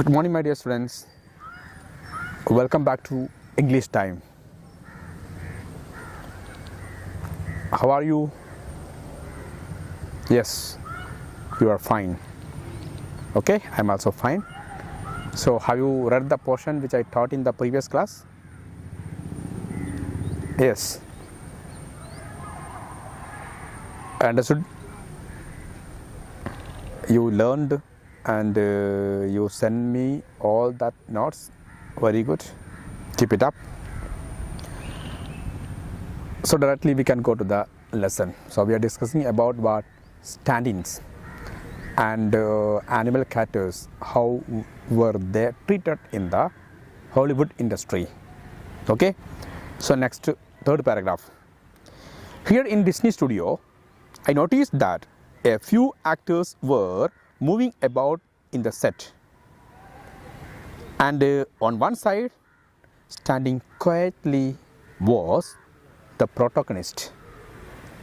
Good morning, my dear students. Welcome back to English time. How are you? Yes, you are fine. Okay, I'm also fine. So, have you read the portion which I taught in the previous class? Yes. Understood? You learned and you send me all that notes. Very good. Keep it up. So directly we can go to the lesson. So we are discussing about what stand-ins and animal characters, how were they treated in the Hollywood industry. Okay. So next, third paragraph. Here in Disney studio, I noticed that a few actors were moving about in the set, and on one side, standing quietly, was the protagonist,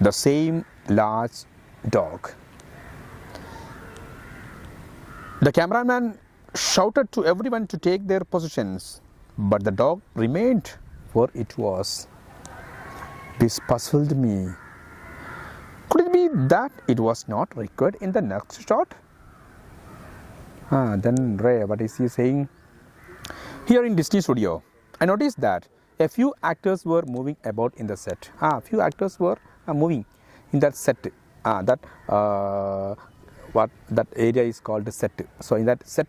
the same large dog. The cameraman shouted to everyone to take their positions, but the dog remained where it was. This puzzled me. Could it be that it was not required in the next shot? Then Ray, what is he saying? Here in Disney studio, I noticed that a few actors were moving about in the set. A few actors were moving in that set. That area is called the set. So in that set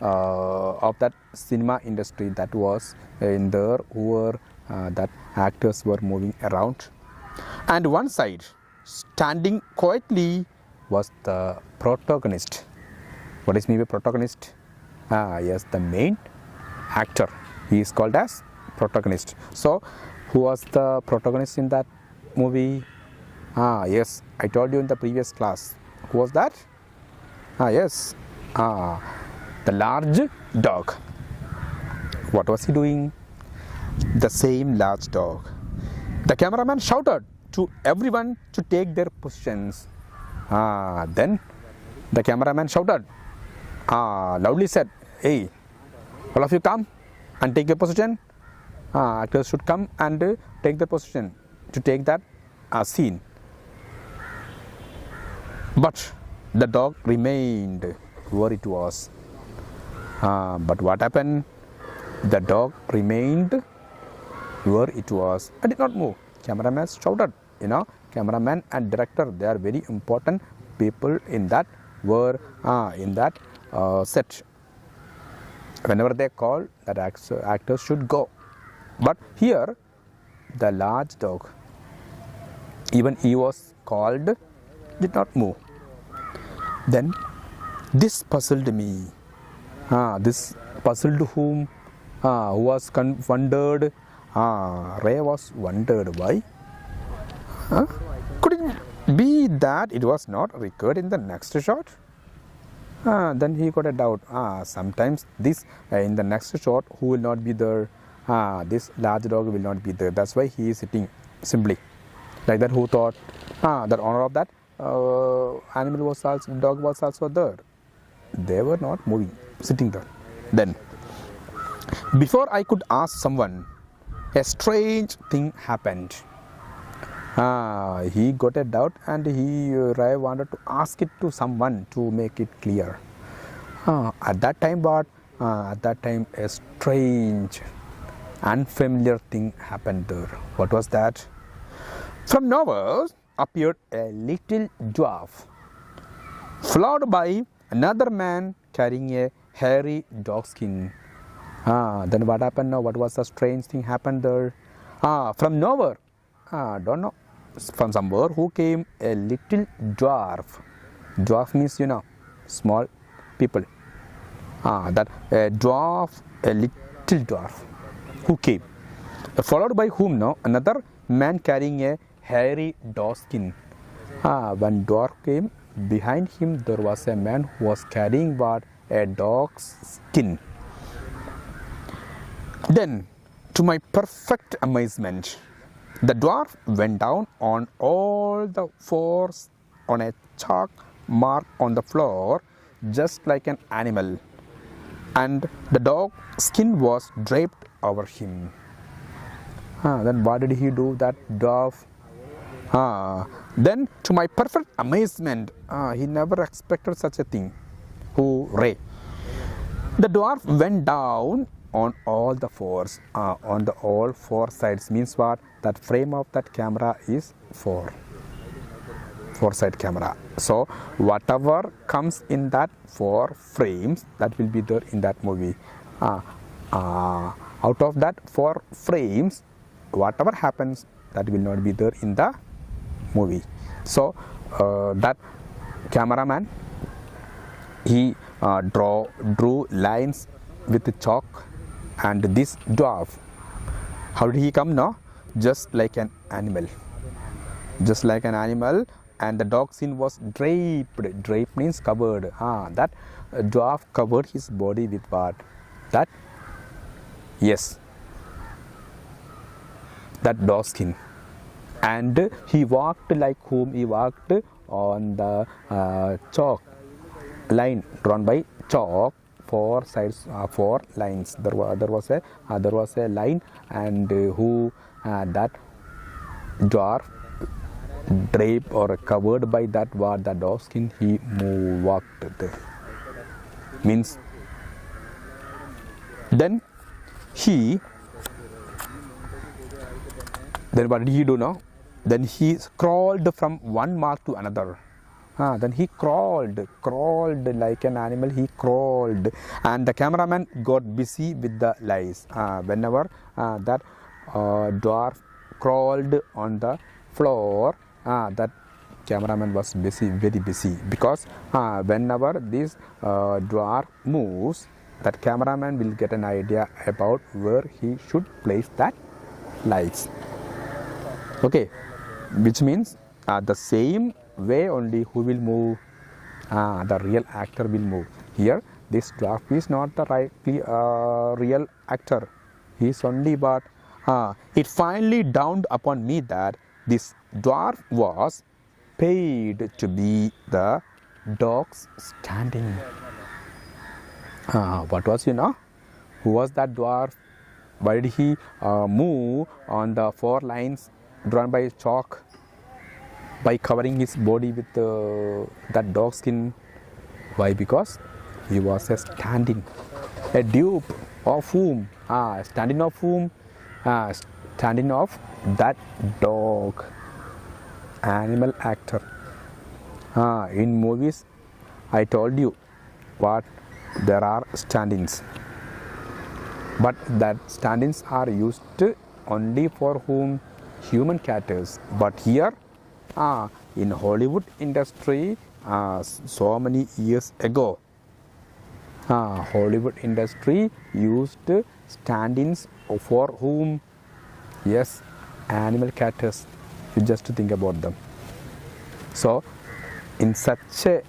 of that cinema industry, that was in there, where that actors were moving around, and one side, standing quietly, was the protagonist. What is mean by protagonist? Yes, the main actor. He is called as protagonist. So, who was the protagonist in that movie? Yes, I told you in the previous class. Who was that? Yes, the large dog. What was he doing? The same large dog. The cameraman shouted to everyone to take their positions. Then the cameraman shouted, loudly said, "Hey, all of you come and take your position." Actors should come and take the position to take that scene. But the dog remained where it was. But what happened? The dog remained where it was and did not move. Cameraman shouted. Cameraman and director, they are very important people in that set. Whenever they call, that actors should go. But here, the large dog, even he was called, did not move. Then this puzzled me. This puzzled whom? Who was wondered? Ray was wondered why. Could it be that it was not recorded in the next shot? Then he got a doubt. Sometimes this in the next shot, who will not be there? This large dog will not be there. That's why he is sitting simply like that. Who thought that owner of that animal was also, dog was also there? They were not moving, sitting there. Then, before I could ask someone, a strange thing happened. He got a doubt and Ray wanted to ask it to someone to make it clear. At that time, a strange, unfamiliar thing happened there. What was that? From nowhere appeared a little dwarf, followed by another man carrying a hairy dog skin. Then what happened now? What was the strange thing happened there? From nowhere, don't know. From somewhere, who came a little dwarf. Dwarf means small people. That a dwarf, a little dwarf, who came, followed by whom now? Another man carrying a hairy dog skin. When dwarf came, behind him there was a man who was carrying what? A dog's skin. Then, to my perfect amazement, the dwarf went down on all the fours on a chalk mark on the floor, just like an animal. and the dog skin was draped over him. Then what did he do, that dwarf? Then to my perfect amazement, he never expected such a thing. Hooray! The dwarf went down on all the fours, on the all four sides. Means what? That frame of that camera is four-side camera. So whatever comes in that 4 frames, that will be there in that movie. Out of that 4 frames, whatever happens, that will not be there in the movie. So that cameraman, he drew lines with chalk, and this dwarf, how did he come now? Just like an animal, and the dog skin was draped means covered. That dwarf covered his body with what? That, yes, that dog skin. And he walked like whom? He walked on the chalk line drawn by chalk, 4 sides, 4 lines. There was a line, and that dwarf draped or covered by that what? The dog skin, he walked there. Means then what did he do now? Then he crawled from one mark to another. Then he crawled like an animal. He crawled, and the cameraman got busy with the lights. Whenever that dwarf crawled on the floor, that cameraman was very busy, because whenever this dwarf moves, that cameraman will get an idea about where he should place that lights. Okay, which means the same way only who will move? The real actor will move. Here, this dwarf is not the real actor. He is only but it finally dawned upon me that this dwarf was paid to be the dog's standing. What was, who was that dwarf? Why did he move on the 4 lines drawn by chalk, by covering his body with that dog skin? Why? Because he was a standing, a dupe of whom? Standing of whom? Standing of that dog, animal actor. In movies, I told you what, there are stand-ins, but that stand-ins are used only for whom? Human characters. But here, in Hollywood industry, so many years ago, Hollywood industry used stand-ins for whom? Yes, animal characters. You just think about them. So in such a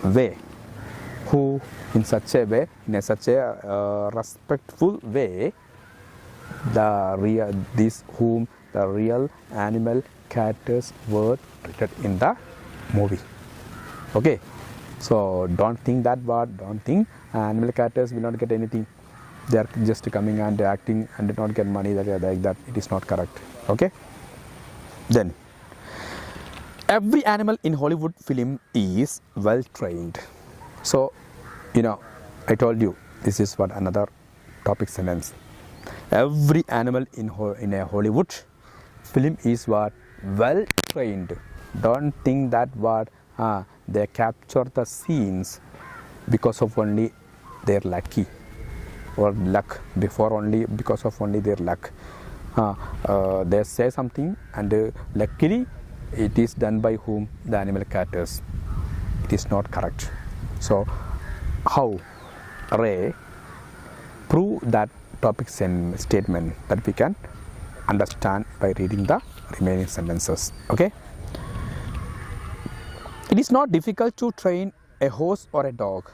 way, in such a respectful way, the real animal characters were treated in the movie. Okay, so don't think that word. Don't think animal characters will not get anything. They are just coming and acting and did not get money. Like that. It is not correct. Okay. Then every animal in Hollywood film is well trained. So I told you this is what another topic sentence. Every animal in a Hollywood film is what? Well trained. Don't think that what they capture the scenes because of only their luck, because of only their luck. They say something, and luckily it is done by whom? The animal characters. It is not correct. So how Ray prove that topic statement? That we can understand by reading the remaining sentences. Okay. It is not difficult to train a horse or a dog.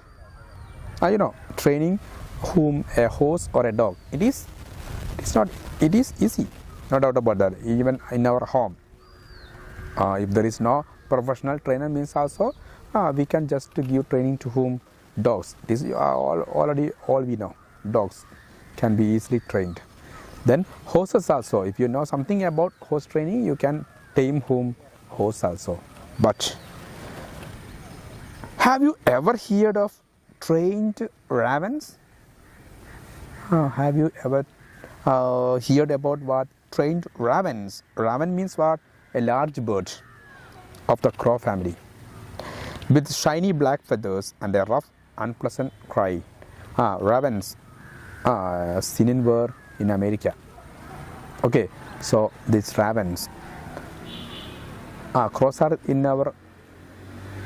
Training whom? A horse or a dog. It is easy, no doubt about that. Even in our home, if there is no professional trainer, means also we can just give training to whom? dogs. This is already all we know. Dogs can be easily trained. Then horses also. If you know something about horse training, you can tame horse also. But have you ever heard of trained ravens? Have you ever heard about what trained ravens? Raven means what? A large bird of the crow family with shiny black feathers and a rough, unpleasant cry. Ravens seen were in America. Okay, so these ravens, crows are in our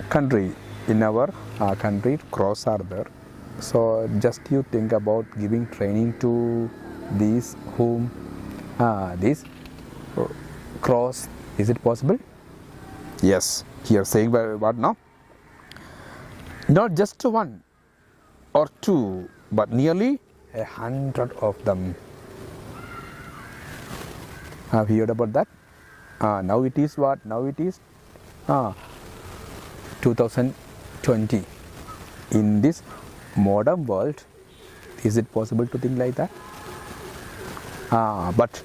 country. In our country, crows are there. So just you think about giving training to these these crows. Is it possible? Yes. Here saying what now? Not just one or two, but nearly 100 of them. Have you heard about that? Now it is what? Now it is 2020. In this modern world, is it possible to think like that? But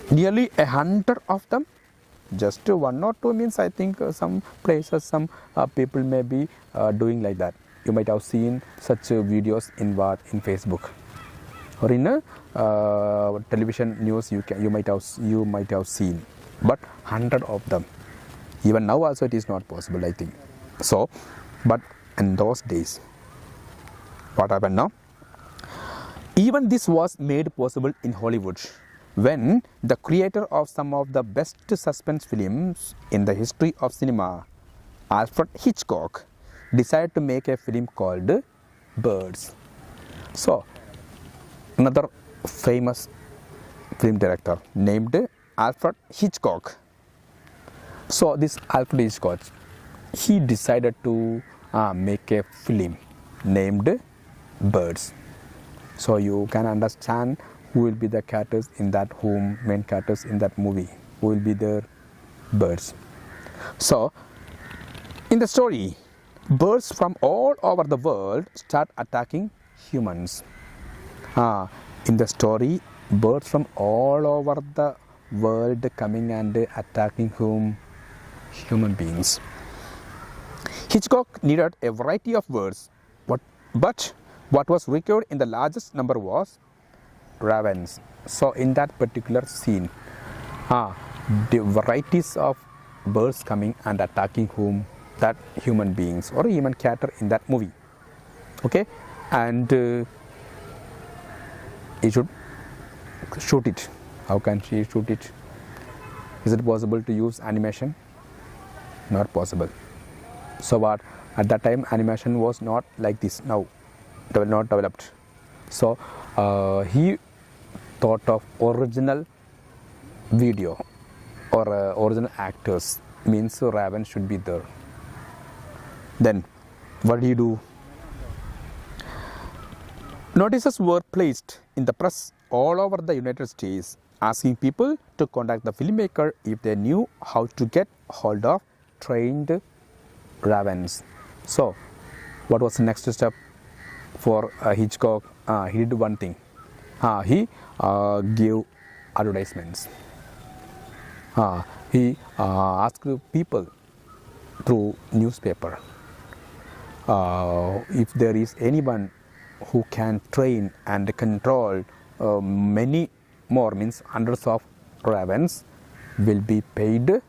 nearly 100 of them. Just one or two means I think some places, some people may be doing like that. You might have seen such videos in Facebook or in television news. You might have seen, but 100 of them. Even now also it is not possible, I think. So, but in those days, what happened now? Even this was made possible in Hollywood, when the creator of some of the best suspense films in the history of cinema, Alfred Hitchcock, decided to make a film called Birds. So, another famous film director named Alfred Hitchcock. So, this Alfred Hitchcock, he decided to make a film named Birds. So, you can understand who will be the characters in that main characters in that movie, who will be their birds. So in the story, birds from all over the world start attacking humans. In the story, birds from all over the world coming and attacking human beings. Hitchcock needed a variety of birds, but what was required in the largest number was ravens. So in that particular scene, the varieties of birds coming and attacking that human beings or human character in that movie. Okay, and he should shoot it. How can she shoot it? Is it possible to use animation? Not possible. So what? At that time, animation was not like this now, not developed. So he thought of original video or original actors, means raven should be there. Then what do you do? Notices were placed in the press all over the United States asking people to contact the filmmaker if they knew how to get hold of trained ravens. So what was the next step for Hitchcock? He did one thing. He gave advertisements. He asked people through newspaper if there is anyone who can train and control many more, means hundreds of ravens, will be paid.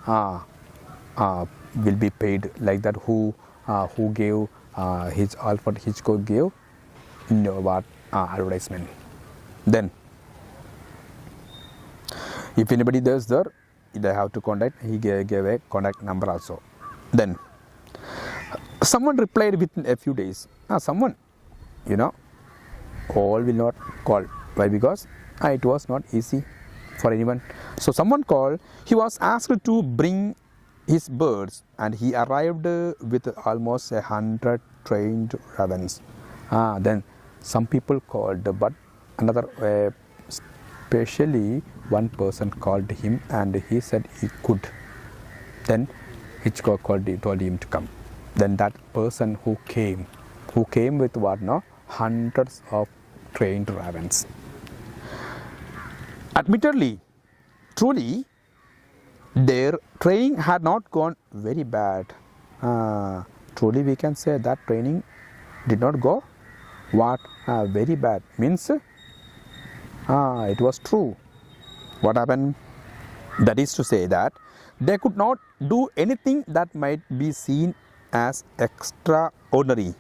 Will be paid like that. Who gave Alfred Hitchcock gave advertisement. Then if anybody does there, they have to contact. He gave a contact number also. Then someone replied within a few days. Someone, all will not call. Why? Because it was not easy for anyone. So someone called. He was asked to bring his birds, and he arrived with almost 100 trained ravens. Then some people called, but another, especially one person called him, and he said he could. Then Hitchcock told him to come. Then that person who came with what? No, hundreds of trained ravens. Admittedly, truly, their training had not gone very bad. Truly, we can say that training did not go very bad. Means it was true. What happened? That is to say that they could not do anything that might be seen as extraordinary.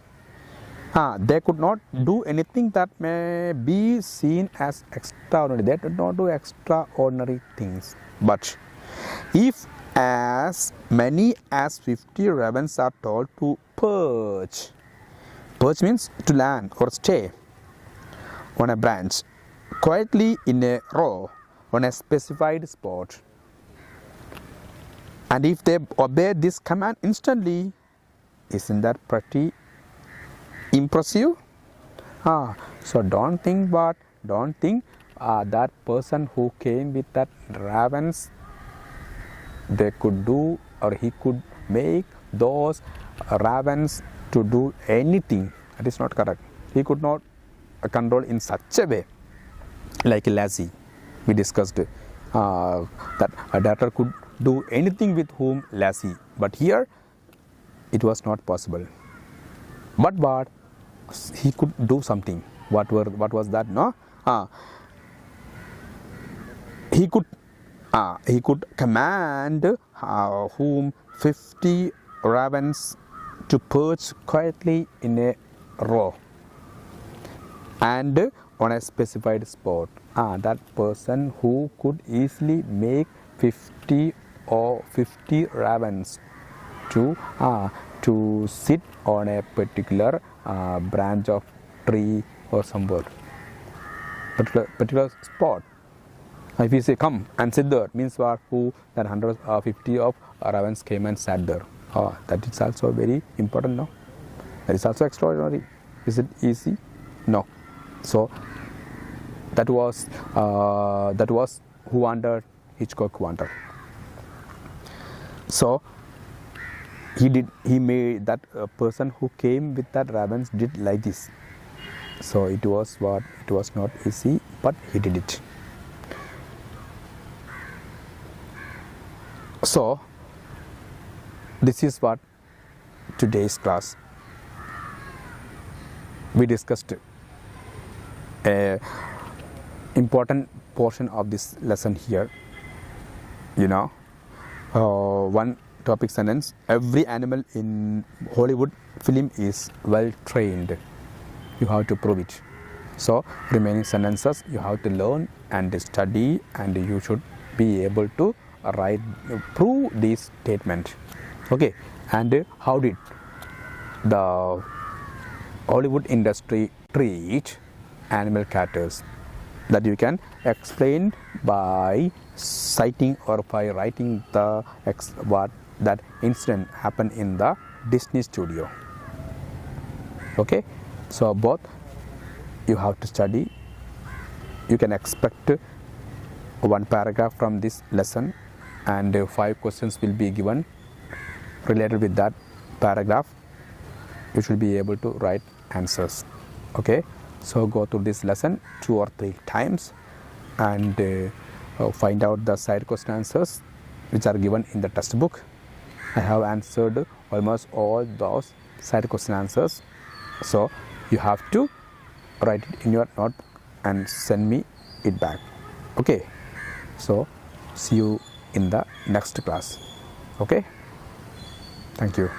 They could not do anything that may be seen as extraordinary. They did not do extraordinary things. But if as many as 50 ravens are told to perch means to land or stay on a branch quietly in a row on a specified spot, and if they obey this command instantly, isn't that pretty impressive? So don't think that person who came with that ravens, they could do, or he could make those ravens to do anything. That is not correct. He could not control in such a way, like lassie. We discussed that a daughter could do anything with whom lassie, but here it was not possible. But he could do something. What was that? No, he could command whom 50 ravens to perch quietly in a row and on a specified spot. That person who could easily make 50 ravens to sit on a particular branch of tree or somewhere, particular spot. If you say come and sit there, means what? Who that 150 of ravens came and sat there. That is also very important. No, that is also extraordinary. Is it easy? No. So that was who wanted? Hitchcock wanted. So he made that person who came with that ravens did like this. So it was not easy, but he did it. So this is what today's class we discussed a important portion of this lesson here. One topic sentence: every animal in Hollywood film is well trained. You have to prove it. So remaining sentences you have to learn and study, and you should be able to prove this statement. Okay, and how did the Hollywood industry treat animal catchers? That you can explain by citing or by writing what that incident happened in the Disney studio. Okay, so both you have to study. You can expect one paragraph from this lesson, and 5 questions will be given related with that paragraph. You should be able to write answers. Okay, so go through this lesson 2 or 3 times and find out the side question answers which are given in the textbook. I have answered almost all those side question answers, so you have to write it in your notebook and send me it back. Okay, so see you in the next class. Okay, thank you.